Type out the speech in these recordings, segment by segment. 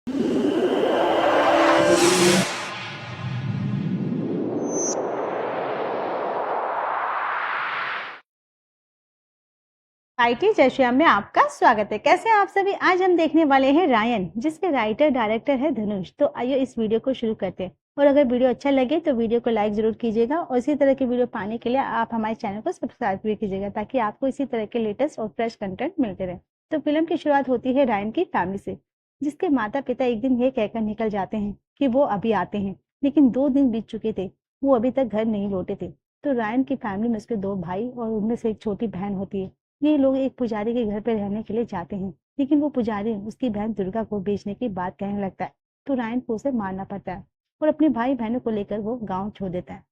IT जशिया में आपका स्वागत है। कैसे हैं आप सभी? आज हम देखने वाले हैं रायन, जिसके राइटर डायरेक्टर है धनुष। तो आइए इस वीडियो को शुरू करते हैं। और अगर वीडियो अच्छा लगे तो वीडियो को लाइक जरूर कीजिएगा और इसी तरह की वीडियो पाने के लिए आप हमारे चैनल को सब्सक्राइब भी कीजिएगा, ताकि आपको इसी तरह के लेटेस्ट और फ्रेश कंटेंट मिलते रहे। तो फिल्म की शुरुआत होती है रायन की फैमिली से, जिसके माता पिता एक दिन ये कहकर निकल जाते हैं कि वो अभी आते हैं, लेकिन 2 दिन बीत चुके थे, वो अभी तक घर नहीं लौटे थे। तो रायन की फैमिली में उसके 2 भाई और उनमें से एक छोटी बहन होती है। ये लोग एक पुजारी के घर पर रहने के लिए जाते हैं, लेकिन वो पुजारी उसकी बहन दुर्गा को बेचने की बात कहने लगता है। तो रायन को उसे मारना पड़ता है और अपने भाई बहनों को लेकर वो गांव छोड़ देता है।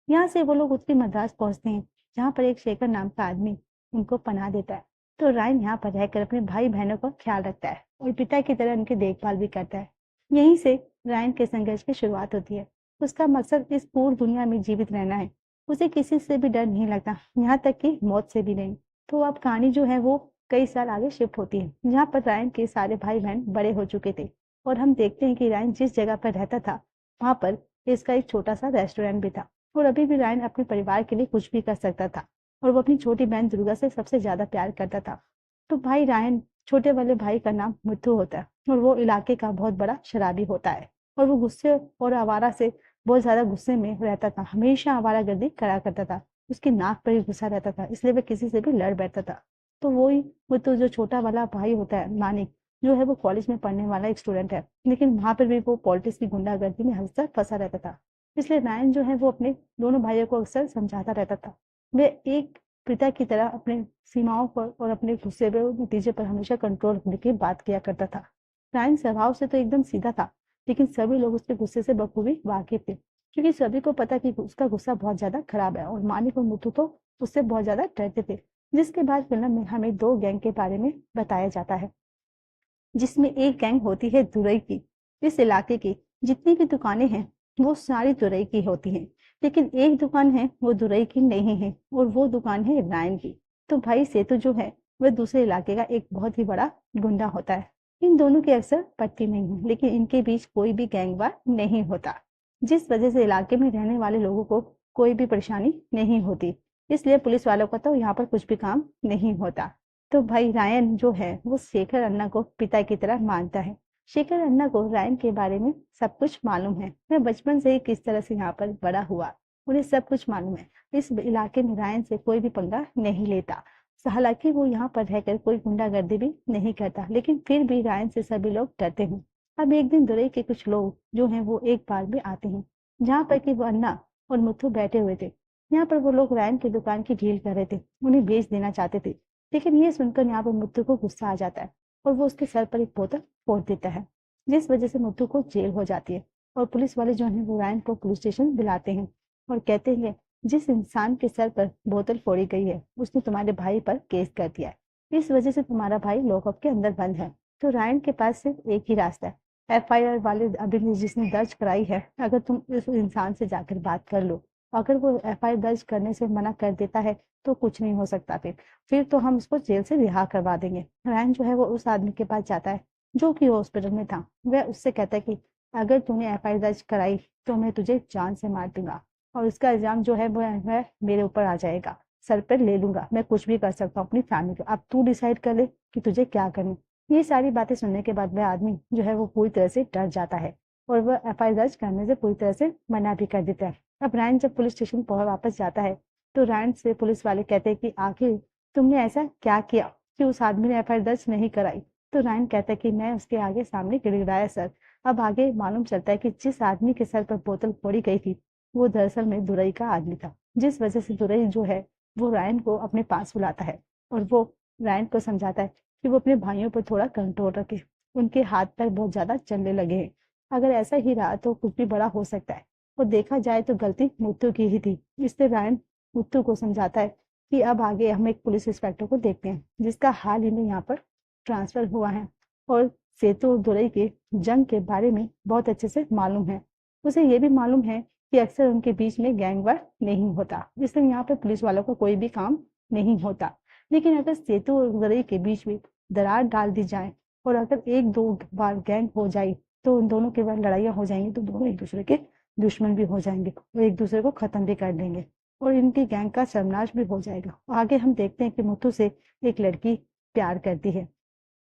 यहाँ से वो लोग उत्तरी मद्रास पहुंचते हैं, जहाँ पर एक शेखर नाम का आदमी उनको पनाह देता है। तो रायन यहाँ पर रहकर अपने भाई बहनों का ख्याल रखता है और पिता की तरह उनकी देखभाल भी करता है। यहीं से रायन के संघर्ष की शुरुआत होती है। उसका मकसद इस पूर्ण दुनिया में जीवित रहना है। उसे किसी से भी डर नहीं लगता, यहाँ तक कि मौत से भी नहीं। तो अब कहानी जो है वो कई साल आगे शिफ्ट होती है, जहाँ पर रायन के सारे भाई बहन बड़े हो चुके थे। और हम देखते हैं कि रायन जिस जगह पर रहता था, वहां पर इसका एक छोटा सा रेस्टोरेंट भी था। और अभी भी रायन अपने परिवार के लिए कुछ भी कर सकता था, और वो अपनी छोटी बहन दुर्गा से सबसे ज्यादा प्यार करता था। तो भाई रायन, छोटे वाले भाई का नाम मिट्ठू होता है, और वो इलाके का बहुत बड़ा शराबी होता है। और वो गुस्से और आवारा से बहुत ज्यादा गुस्से में रहता था, हमेशा आवारागर्दी करा करता था। उसकी नाक पर ही घुसा रहता था, इसलिए वह किसी से भी लड़ बैठता था। तो वही वो तो जो छोटा वाला भाई होता है मानिक, जो है वो कॉलेज में पढ़ने वाला एक स्टूडेंट है, लेकिन वहां पर भी वो पॉलिटिक्स की गुंडागर्दी में हमेशा फंसा रहता था। इसलिए नायन जो है वो अपने दोनों भाइयों को अक्सर समझाता रहता था। वे एक पिता की तरह अपने सीमाओं पर और अपने गुस्से पर और नतीजे पर हमेशा कंट्रोल रखने की बात किया करता था। नायन स्वभाव से तो एकदम सीधा था, लेकिन सभी लोग उसके गुस्से से बखूबी वाकिफ थे, क्योंकि सभी को पता कि उसका गुस्सा बहुत ज्यादा खराब है। और मानिक और मुथु तो उससे बहुत ज्यादा डरते थे। जिसके बाद फिल्म में हमें 2 गैंग के बारे में बताया जाता है, जिसमें एक गैंग होती है दुरई की। इस इलाके की जितनी भी दुकानें हैं वो सारी दुरई की होती हैं, लेकिन एक दुकान है वो दुरई की नहीं है, और वो दुकान है रायन की। तो भाई सेतु जो है वह दूसरे इलाके का एक बहुत ही बड़ा गुंडा होता है। इन दोनों की अक्सर पटती नहीं है, लेकिन इनके बीच कोई भी गैंगवार नहीं होता, जिस वजह से इलाके में रहने वाले लोगों को कोई भी परेशानी नहीं होती। इसलिए पुलिस वालों का तो यहाँ पर कुछ भी काम नहीं होता। तो भाई रायन जो है वो शेखर अन्ना को पिता की तरह मानता है। शेखर अन्ना को रायन के बारे में सब कुछ मालूम है। वह बचपन से ही किस तरह से यहाँ पर बड़ा हुआ, उन्हें सब कुछ मालूम है। इस इलाके में रायन से कोई भी पंगा नहीं लेता। हालांकि वो यहाँ पर रहकर कोई गुंडागर्दी भी नहीं करता, लेकिन फिर भी रायन से सभी लोग डरते हैं। अब एक दिन दुरई के कुछ लोग जो हैं वो एक बार में आते हैं, जहाँ पर कि वो अन्ना और मुथु बैठे हुए थे। यहाँ पर वो लोग रायन की दुकान की ढील कर रहे थे, उन्हें बेच देना चाहते थे। लेकिन ये सुनकर यहाँ पर मुत्तू को गुस्सा आ जाता है, और वो उसके सर पर एक बोतल फोड़ देता है, जिस वजह से मुत्तू को जेल हो जाती है। और पुलिस वाले जो है वो रायन को पुलिस स्टेशन बुलाते हैं और कहते हैं, जिस इंसान के सर पर बोतल फोड़ी गई है उसने तुम्हारे भाई पर केस कर दिया है, इस वजह से तुम्हारा भाई लॉकअप के अंदर बंद है। तो रायन के पास सिर्फ एक ही रास्ता है, एफआईआर वाले अभी जिसने दर्ज कराई है, अगर तुम इस इंसान से जाकर बात कर लो, अगर वो एफआईआर दर्ज करने से मना कर देता है तो कुछ नहीं हो सकता। फिर तो हम उसको जेल से रिहा करवा देंगे। रायन जो है वो उस आदमी के पास जाता है जो कि हॉस्पिटल में था। वह उससे कहता है कि अगर तूने एफआईआर दर्ज कराई तो मैं तुझे जान से मार दूंगा, और इसका इल्जाम जो है वह मेरे ऊपर आ जाएगा, सर पर ले लूंगा, मैं कुछ भी कर सकता हूँ अपनी फैमिली को, अब तू डिसाइड कर ले कि तुझे क्या करनी। ये सारी बातें सुनने के बाद वह आदमी जो है वो पूरी तरह से डर जाता है, और वह एफआईआर दर्ज करने से पूरी तरह से मना भी कर देता है। अब रायन जब पुलिस स्टेशन पर वापस जाता है, तो रायन से पुलिस वाले कहते हैं कि आखिर तुमने ऐसा क्या किया कि उस आदमी ने एफआईआर दर्ज नहीं कराई। तो रायन कहता है कि मैं उसके आगे सामने गिड़गिड़ाया सर। अब आगे मालूम चलता है कि जिस आदमी के सर पर बोतल फोड़ी गई थी वो दरअसल में दुरई का आदमी था, जिस वजह से दुरई जो है वो रायन को अपने पास बुलाता है, और वो रायन को समझाता है कि वो अपने भाइयों पर थोड़ा कंट्रोल रखे, उनके हाथ पैर बहुत ज्यादा चलने लगे हैं, अगर ऐसा ही रहा तो कुछ भी बड़ा हो सकता है, और देखा जाए तो गलती मुत्तू की ही थी। इससे रायन मुत्तू को समझाता है कि अब आगे हम एक पुलिस इंस्पेक्टर को देखते हैं, जिसका हाल ही में यहाँ पर ट्रांसफर हुआ है, और सेतु और दुरई के जंग के बारे में बहुत अच्छे से मालूम है। उसे ये भी मालूम है कि अक्सर उनके बीच में गैंगवार नहीं होता, इसलिए यहाँ पर पुलिस वालों का कोई भी काम नहीं होता। लेकिन अगर सेतु और दुरई के बीच में दरार डाल दी जाए, और अगर 1-2 बार गैंग हो जाए, तो उन दोनों के बाद लड़ाइयाँ हो जाएंगी तो दोनों एक दूसरे के दुश्मन भी हो जाएंगे और एक दूसरे को खत्म भी कर देंगे और इनकी गैंग का सर्वनाश भी हो जाएगा। आगे हम देखते हैं कि मुथु से एक लड़की प्यार करती है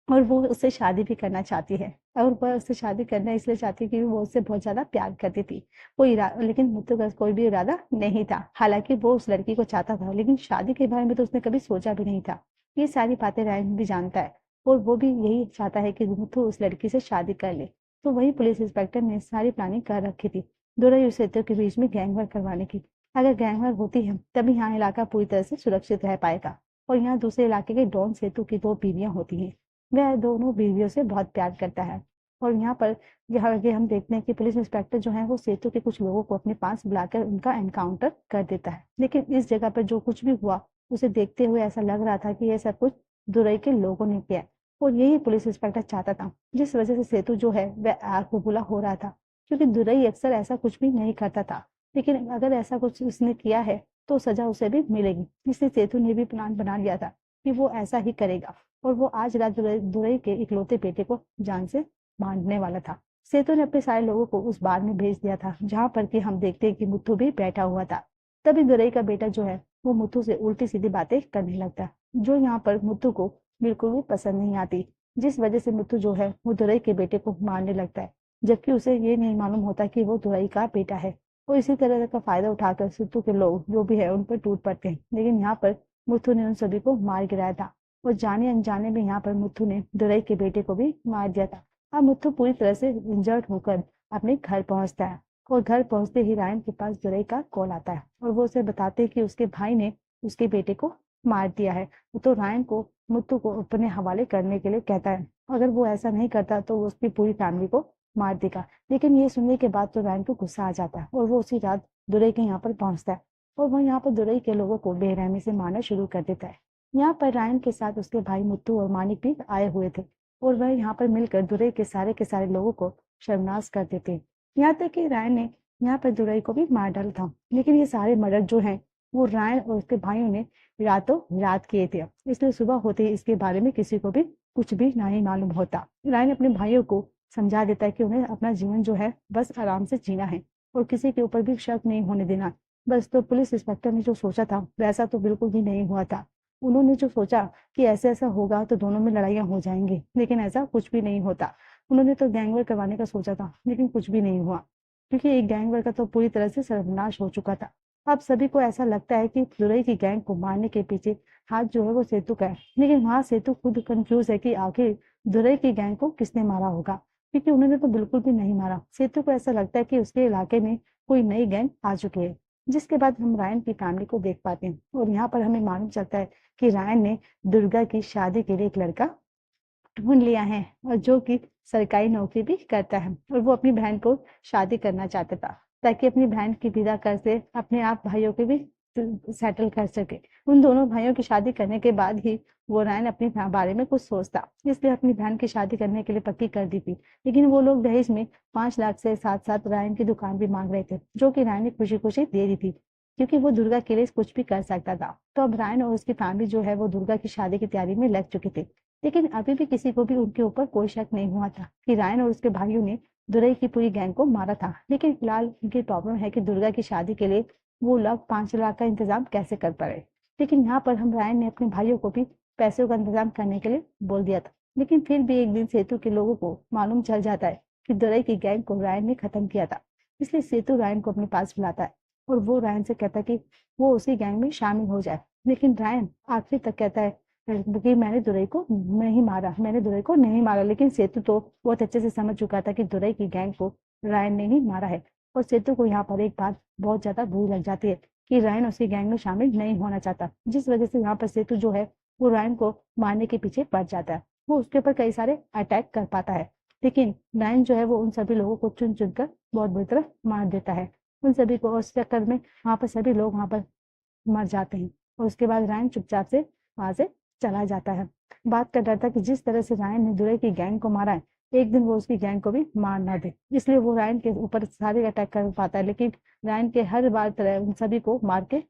और वो उससे शादी भी करना चाहती है और वह उससे शादी करना इसलिए चाहती है कि वो उससे बहुत ज्यादा प्यार करती थी। लेकिन मुत्तू का कोई भी इरादा नहीं था। हालांकि वो उस लड़की को चाहता था लेकिन शादी के बारे में तो उसने कभी सोचा भी नहीं था। ये सारी बातें रायन भी जानता है और वो भी यही चाहता है कि मुत्तू उस लड़की से शादी कर ले। तो वही पुलिस इंस्पेक्टर ने सारी प्लानिंग कर रखी थी दोनों सेतु के बीच में गैंगवार करवाने की। अगर गैंगवार होती है तभी यहाँ इलाका पूरी तरह से सुरक्षित रह पाएगा। और यहाँ दूसरे इलाके के डॉन सेतु की 2 बीवियां होती हैं। वह दोनों बीवियों से बहुत प्यार करता है और यहाँ पर यहाँ आगे हम देखते हैं कि पुलिस इंस्पेक्टर जो है वो सेतु के कुछ लोगों को अपने पास बुलाकर उनका एनकाउंटर कर देता है। लेकिन इस जगह पर जो कुछ भी हुआ उसे देखते हुए ऐसा लग रहा था कि यह सब कुछ दुरई के लोगों ने किया और यही पुलिस इंस्पेक्टर चाहता था, जिस वजह से सेतु जो है वह आग बबूला हो रहा था। क्योंकि दुरई अक्सर ऐसा कुछ भी नहीं करता था, लेकिन अगर ऐसा कुछ उसने किया है तो सजा उसे भी मिलेगी। इसलिए सेतु ने भी प्लान बना लिया था कि वो ऐसा ही करेगा और वो आज रात दुरई के इकलौते बेटे को जान से मारने वाला था। सेतु ने अपने सारे लोगों को उस बार में भेज दिया था जहां पर कि हम देखते हैं कि मुथु भी बैठा हुआ था। तभी दुरई का बेटा जो है वो मुथु से उल्टी सीधी बातें करने लगता है जो यहाँ पर मुथु को बिल्कुल भी पसंद नहीं आती, जिस वजह से मुथु जो है वो दुरई के बेटे को मारने लगता है, जबकि उसे ये नहीं मालूम होता कि वो दुरई का बेटा है। और इसी तरह का फायदा उठाकर सिद्धू के लोग जो भी है उन पर टूट पड़ते हैं। लेकिन यहाँ पर मुथु ने उन सभी को मार गिराया था और जाने अनजाने में यहाँ पर मुथु ने दुरई के बेटे को भी मार दिया था। अब मुथु पूरी तरह से इंजर्ड होकर अपने घर पहुंचता है और घर पहुंचते ही रायन के पास दुरई का कॉल आता है और वो उसे बताते हैं कि उसके भाई ने उसके बेटे को मार दिया है। तो रायन को मुथु को अपने हवाले करने के लिए कहता है। अगर वो ऐसा नहीं करता तो वो उसकी पूरी फैमिली को मार देगा। लेकिन ये सुनने के बाद तो रायन को गुस्सा आ जाता है और वो उसी रात दुरई के यहाँ पर पहुंचता है और वो यहाँ पर दुरई के लोगों को बेरहमी से मारना शुरू कर देता है। यहाँ पर रायन के साथ उसके भाई मुत्तू और मानिक भी आए हुए थे और वह यहाँ पर मिलकर दुरई के सारे लोगों को शर्मनाश कर देते। यहाँ तक कि रायन ने यहाँ पर दुरई को भी मार डाला था। लेकिन ये सारे मर्डर जो हैं वो रायन और उसके भाइयों ने रातों रात किए थे, इसलिए सुबह होते ही इसके बारे में किसी को भी कुछ भी नहीं मालूम होता। रायन अपने भाइयों को समझा देता है कि उन्हें अपना जीवन जो है बस आराम से जीना है और किसी के ऊपर भी शक नहीं होने देना। बस तो पुलिस इंस्पेक्टर ने जो सोचा था वैसा तो बिल्कुल भी नहीं हुआ था। उन्होंने जो सोचा कि ऐसे ऐसा होगा तो दोनों में लड़ाइयाँ हो जाएंगी, लेकिन ऐसा कुछ भी नहीं होता। उन्होंने तो गैंगवर करवाने का सोचा था लेकिन कुछ भी नहीं हुआ, क्योंकि एक गैंगवर का तो पूरी तरह से सर्वनाश हो चुका था। अब सभी को ऐसा लगता है कि दुरई की गैंग को मारने के पीछे हाथ जो है वो सेतु का है। लेकिन वहां सेतु खुद कंफ्यूज है कि आखिर दुरई की गैंग को किसने मारा होगा, क्योंकि उन्होंने तो बिल्कुल भी नहीं मारा। सेतु को ऐसा लगता है कि उसके इलाके में कोई नई गैंग आ चुकी है। जिसके बाद हम रायन की फैमिली को देख पाते हैं और यहाँ पर हमें मालूम चलता है कि रायन ने दुर्गा की शादी के लिए एक लड़का ढूंढ लिया है और जो कि सरकारी नौकरी भी करता है और वो अपनी बहन को शादी करना चाहता था ताकि अपनी बहन की विदा कर से अपने आप भाइयों के भी सेटल कर सके। उन दोनों भाइयों की शादी करने के बाद ही वो रायन अपने बारे में कुछ सोचता, इसलिए अपनी बहन की शादी करने के लिए पक्की कर दी थी। लेकिन वो लोग दहेज में 5 लाख से साथ साथ रायन की दुकान भी मांग रहे थे, जो कि रायन ने खुशी खुशी दे दी थी क्योंकि वो दुर्गा के लिए कुछ भी कर सकता था। तो अब रायन और उसकी फैमिली जो है वो दुर्गा की शादी की तैयारी में लग चुके थे। लेकिन अभी भी किसी को भी उनके ऊपर कोई शक नहीं हुआ था कि रायन और उसके भाइयों ने दुरई की पूरी गैंग को मारा था। लेकिन फिलहाल उनकी प्रॉब्लम है कि दुर्गा की शादी के लिए वो लोग 5 लाख का इंतजाम कैसे कर पाए। लेकिन यहाँ पर हम रायन ने अपने भाइयों को भी पैसों का इंतजाम करने के लिए बोल दिया था। लेकिन फिर भी एक दिन सेतु के लोगों को मालूम चल जाता है कि दुरई की गैंग को रायन ने खत्म किया था। इसलिए सेतु रायन को अपने पास बुलाता है और वो रायन से कहता है कि वो उसी गैंग में शामिल हो जाए। लेकिन रायन आखिर तक कहता है कि मैंने दुरई को नहीं मारा। लेकिन सेतु तो बहुत अच्छे से समझ चुका था कि दुरई की गैंग को रायन ने ही मारा है और सेतु को यहाँ पर एक बात बहुत ज्यादा बुरी लग जाती है कि रायन उसकी गैंग में शामिल नहीं होना चाहता, जिस वजह से यहाँ पर सेतु जो है वो रायन को मारने के पीछे पड़ जाता है। वो उसके ऊपर कई सारे अटैक कर पाता है, लेकिन रायन जो है वो उन सभी लोगों को चुन चुन कर बहुत बुरी तरह मार देता है उन सभी को। उस चक्कर में वहां पर सभी लोग वहां पर मर जाते हैं और उसके बाद रायन चुपचाप से वहां से चला जाता है। बात का डर था कि जिस तरह से रायन ने दुरई की गैंग को मारा है एक दिन वो उसकी गैंग को भी मार ना दे, इसलिए वो रायन के ऊपर सारे अटैक कर पाता है। लेकिन रायन के हर बार तरह उन सभी को मार के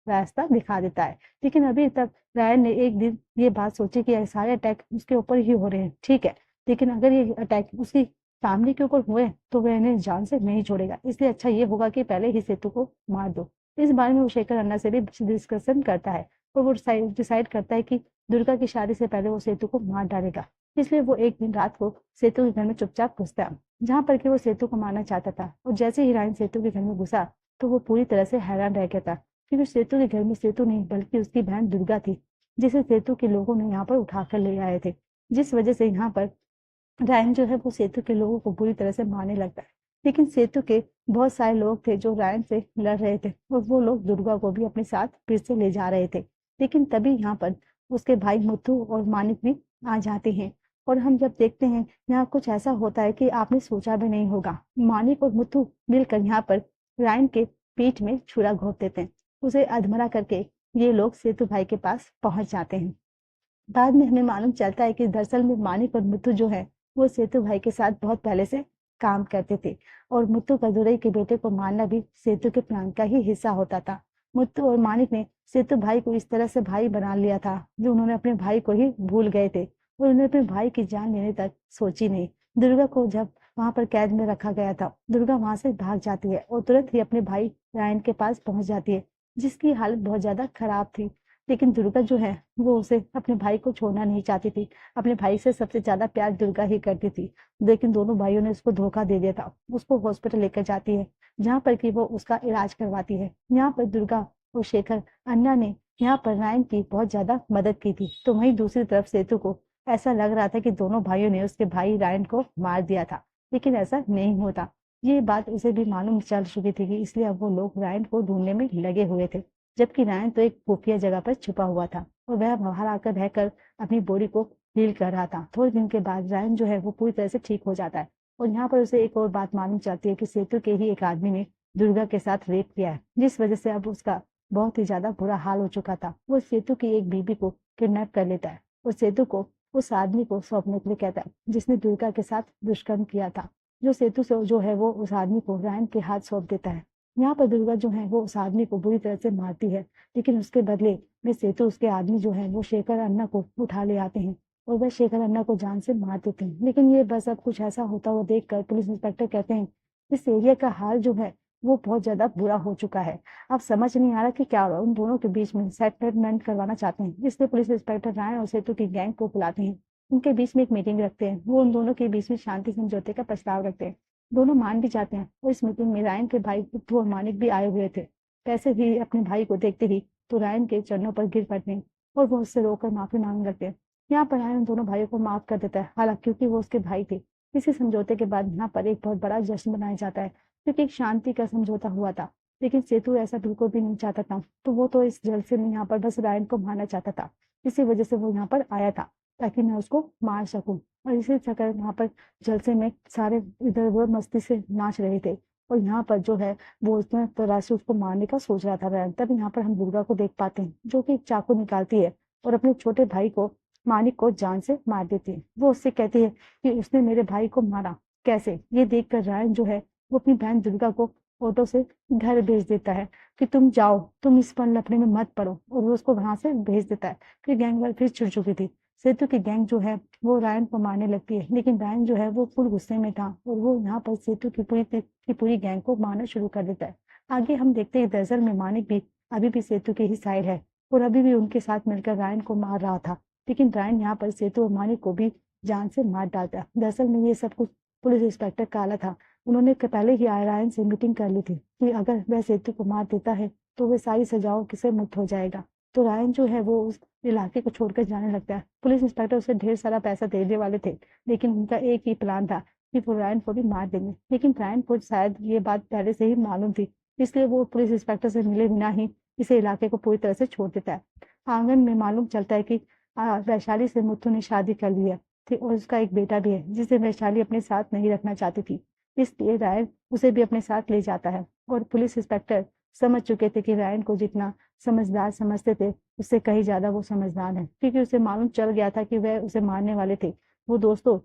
रास्ता दिखा देता है। लेकिन अभी तक रायन ने एक दिन ये बात सोची कि सारे अटैक उसके ऊपर ही हो रहे हैं, ठीक है, लेकिन अगर ये अटैक उसकी फैमिली के ऊपर हुए तो वह इन्हें जान से नहीं छोड़ेगा, इसलिए अच्छा ये होगा कि पहले ही सेतु को मार दो। इस बारे में वो शेखर अन्ना से भी डिस्कशन करता है और वो डिसाइड करता है कि दुर्गा की शादी से पहले वो सेतु को मार डालेगा। इसलिए वो एक दिन रात को सेतु के घर में चुपचाप घुसता है, जहाँ पर कि वो सेतु को मारना चाहता था। और जैसे ही रायन सेतु के घर में घुसा तो वो पूरी तरह से हैरान रह गया था, क्योंकि सेतु के घर में सेतु नहीं बल्कि उसकी बहन दुर्गा थी, जिसे सेतु के लोगों ने यहाँ पर उठाकर ले आए थे। जिस वजह से यहाँ पर रायन जो है वो सेतु के लोगों को बुरी तरह से मारने लगता है। लेकिन सेतु के बहुत सारे लोग थे जो रायन से लड़ रहे थे और वो लोग दुर्गा को भी अपने साथ फिर से ले जा रहे थे। लेकिन तभी यहाँ पर उसके भाई मुथु और मानिक भी आ जाते हैं। और हम जब देखते हैं यहाँ कुछ ऐसा होता है कि आपने सोचा भी नहीं होगा। मानिक और मुथु मिलकर यहाँ पर रायन के पीठ में छुरा घोंप देते हैं। उसे अधमरा करके ये लोग सेतु भाई के पास पहुंच जाते हैं। बाद में हमें मालूम चलता है कि दरअसल में मानिक और मुथु जो है वो सेतु भाई के साथ बहुत पहले से काम करते थे और मुत्तू कदुरई के बेटे को मारना भी सेतु के प्लान का ही हिस्सा होता था। मुत्तू और मानिक ने सेतु भाई को इस तरह से भाई बना लिया था जो उन्होंने अपने भाई को ही भूल गए थे और उन्होंने अपने भाई की जान लेने तक सोची नहीं। दुर्गा को जब वहां पर कैद में रखा गया था, दुर्गा वहां से भाग जाती है और तुरंत ही अपने भाई रायन के पास पहुंच जाती है, जिसकी हालत बहुत ज्यादा खराब थी। लेकिन दुर्गा जो है वो उसे अपने भाई को छोड़ना नहीं चाहती थी। अपने भाई से सबसे ज्यादा प्यार दुर्गा ही करती थी। लेकिन दोनों भाइयों ने उसको धोखा दे दिया था। उसको हॉस्पिटल लेकर जाती है, जहाँ पर कि वो उसका इलाज करवाती है। यहाँ पर दुर्गा और शेखर अन्ना ने यहाँ पर रायन की बहुत ज्यादा मदद की थी। तो वहीं दूसरी तरफ सेतु को ऐसा लग रहा था कि दोनों भाइयों ने उसके भाई रायन को मार दिया था, लेकिन ऐसा नहीं होता। ये बात उसे भी मालूम चल चुकी थी कि इसलिए अब वो लोग रायन को ढूंढने में लगे हुए थे। जबकि रायन तो एक खुफिया जगह पर छुपा हुआ था और वह बाहर आकर रहकर अपनी बॉडी को हील कर रहा था। थोड़े दिन के बाद रायन जो है वो पूरी तरह से ठीक हो जाता है और यहाँ पर उसे एक और बात मालूम चलती है कि सेतु के ही एक आदमी ने दुर्गा के साथ रेप किया है, जिस वजह से अब उसका बहुत ही ज्यादा बुरा हाल हो चुका था। वो सेतु की एक बीबी को किडनैप कर लेता है और सेतु को उस आदमी को सौंपने के लिए कहता है जिसने दुर्गा के साथ दुष्कर्म किया था। जो सेतु से जो है वो उस आदमी को रायन के हाथ सौंप देता है। यहाँ पर दुर्गा जो है वो उस आदमी को बुरी तरह से मारती है, लेकिन उसके बदले में सेतु उसके आदमी जो है वो शेखर अन्ना को उठा ले आते हैं और वह शेखर अन्ना को जान से मार देते हैं। लेकिन ये बस अब कुछ ऐसा होता हुआ देखकर पुलिस इंस्पेक्टर कहते हैं इस एरिया का हाल जो है वो बहुत ज्यादा बुरा हो चुका है। अब समझ नहीं आ रहा कि क्या उन दोनों के बीच में सेटलमेंट करवाना चाहते हैं, इसलिए पुलिस इंस्पेक्टर राय और सेतु की गैंग को बुलाते हैं। उनके बीच में एक मीटिंग रखते हैं। वो उन दोनों के बीच में शांति समझौते का प्रस्ताव रखते हैं। दोनों मान भी जाते हैं और इस मीटिंग में रायन के भाई बुद्धू और मानिक भी आए हुए थे। पैसे भी अपने भाई को देखते ही तो रायन के चरणों पर गिर पड़ते हैं और वो उससे रोकर माफी मांगने लगते हैं। यहाँ पर रायन दोनों भाइयों को माफ कर देता है, हालांकि क्योंकि वो उसके भाई थे। इसी समझौते के बाद यहाँ पर एक बहुत बड़ा जश्न मनाया जाता है, क्योंकि एक शांति का समझौता हुआ था। लेकिन सेतु ऐसा बिल्कुल भी नहीं चाहता था, तो वो तो इस जल से यहाँ पर बस रायन को मारना चाहता था। इसी वजह से वो यहाँ पर आया था ताकि मैं उसको मार सकूं। और इसी चक्कर यहाँ पर जलसे में सारे इधर उधर मस्ती से नाच रहे थे और यहाँ पर जो है वो उसने तरह से उसको मारने का सोच रहा था रायन। तब यहाँ पर हम दुर्गा को देख पाते हैं जो कि एक चाकू निकालती है और अपने छोटे भाई को मानिक को जान से मार देती है। वो उससे कहती है कि उसने मेरे भाई को मारा कैसे। ये देखकर रायन जो है वो अपनी बहन दुर्गा को ऑटो से घर भेज देता है कि तुम जाओ, तुम इस पर लफड़े में मत पड़ो, और वो उसको वहां से भेज देता है। फिर गैंग वार फिर छिड़ चुकी थी। सेतु की गैंग जो है वो रायन को मारने लगती है, लेकिन रायन जो है वो फुल गुस्से में था और वो यहाँ पर सेतु की पूरी गैंग को मारना शुरू कर देता है। आगे हम देखते हैं दरअसल में मानिक भी अभी भी सेतु के ही साइड है और अभी भी उनके साथ मिलकर रायन को मार रहा था। लेकिन रायन यहाँ पर सेतु और मानिक को भी जान से मार डालता है। दरअसल में ये सब कुछ पुलिस इंस्पेक्टर काला था। उन्होंने पहले ही रायन से मीटिंग कर ली थी कि अगर वह सेतु को मार देता है तो वह सारी सजाओं से मुक्त हो जाएगा। तो रायन जो है वो उस इलाके को छोड़कर जाने लगता है। पुलिस इंस्पेक्टर उसे ढेर सारा पैसा देने वाले थे, लेकिन उनका एक ही प्लान था कि वो रायन को भी मार देंगे। लेकिन रायन को शायद ये बात पहले से ही मालूम थी, इसलिए वो पुलिस इंस्पेक्टर से मिले बिना ही इस इलाके को पूरी तरह से छोड़ देता है। आंगन में मालूम चलता है कि वैशाली से मुथु ने शादी कर ली है थी और उसका एक बेटा भी है जिसे वैशाली अपने साथ नहीं रखना चाहती थी। इसलिए रायन उसे भी अपने साथ ले जाता है और पुलिस इंस्पेक्टर समझ चुके थे कि रायन को जितना समझदार समझते थे उससे कहीं ज्यादा वो समझदार है, क्योंकि उसे मालूम चल गया था कि वह उसे मारने वाले थे। वो दोस्तों